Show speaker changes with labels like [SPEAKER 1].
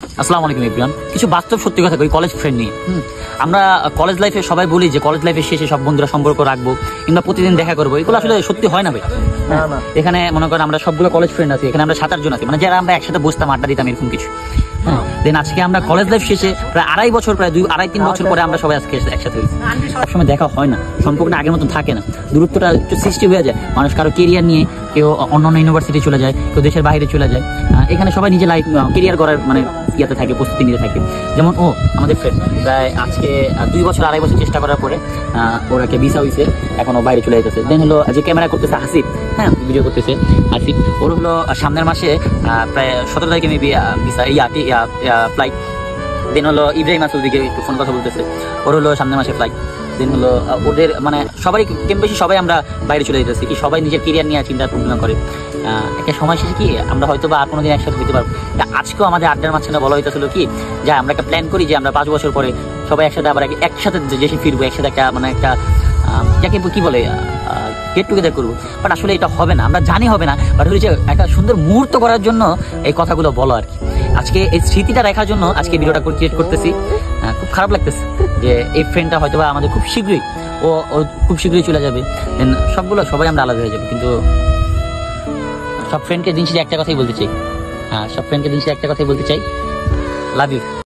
[SPEAKER 1] আসসালামু আলাইকুম এভরিওয়ান। কিছু বাস্তব সত্যি কথা কই কলেজ ফ্রেন্ড নিয়ে। আমরা কলেজ লাইফে সবাই বলি যে কলেজ লাইফের শেষে সব বন্ধুরা সম্পর্ক রাখবো কিংবা প্রতিদিন দেখা করবো, এগুলো আসলে সত্যি হয় না ভাই। এখানে মনে করেন আমরা সবগুলো কলেজ ফ্রেন্ড আছি, এখানে আমরা 7-8 জন আছি, মানে যারা আমরা একসাথে বসতাম, আড্ডা দিতাম, এরকম কিছু। দেন আজকে আমরা কলেজ লাইফ শেষে প্রায় 2.5 বছর, প্রায় 2-2.5-3 বছর পরে আমরা সবাই আজকে একসাথে হয়েছি। সবসময় দেখা হয় না, সম্পর্কটা আগের মতন থাকে না, দূরত্বটা একটু সৃষ্টি হয়ে যায়। মানুষ কারো কেরিয়ার নিয়ে, কেউ অন্যান্য ইউনিভার্সিটি চলে যায়, কেউ দেশের বাইরে চলে যায়। এখানে সবাই নিজের লাইফ কেরিয়ার করার মানে ইয়াতে থাকে, প্রস্তুতি নিতে থাকে। যেমন আমাদের ফ্রেন্ড প্রায় আজকে 2 বছর 2.5 বছর চেষ্টা করার পরে ওরাকে ভিসা হয়েছে, এখন ও বাইরে চলে যেতেছে। দেন হলো যে ক্যামেরা করতেছে হাসিব, ভিডিও করতেছে হাসিব, ওর হলো সামনের মাসে প্রায় 17 তারিখে মেবি ভিসা ফ্লাইট। দেন হলো ইব্রাহিম আসুদিকে একটু ফোন কথা বলতেছে, ওর হলো সামনের মাসে ফ্লাইট। দেন হলো ওদের মানে সবাই কম বেশি সবাই আমরা বাইরে চলে যেতেছি, কি সবাই নিজের কেরিয়ার নিয়ে চিন্তা ভাবনা করে। একটা সময় শেষে কি আমরা হয়তো বা আর কোনোদিন একসাথে হতে পারবো। আজকেও আমাদের আড্ডার মাঝখানে বলা হইতেছিল কি যে আমরা একটা প্ল্যান করি যে আমরা 5 বছর পরে সবাই একসাথে আবার একসাথে দেশে ফিরবো, একসাথে একটা মানে একটা যাকে কি বলে গেট টুগেদার করবো। বাট আসলে এটা হবে না, আমরা জানি হবে না, বাট হচ্ছে একটা সুন্দর মুহূর্ত করার জন্য এই কথাগুলো বলো আর কি। আজকে এই স্মৃতিটা রাখার জন্য আজকে ভিডিওটা ক্রিয়েট করতেছি। খুব খারাপ লাগতেছে যে এই ফ্রেন্ডটা হয়তো বা আমাদের খুব শীঘ্রই ও খুব শীঘ্রই চলে যাবে। দেন সবাই আমরা আলাদা হয়ে যাবে। কিন্তু সব ফ্রেন্ডকে দিন শেষে একটা কথাই বলতে চাই, সব ফ্রেন্ডকে দিন শেষে একটা কথাই বলতে চাই, লাভ ইউ।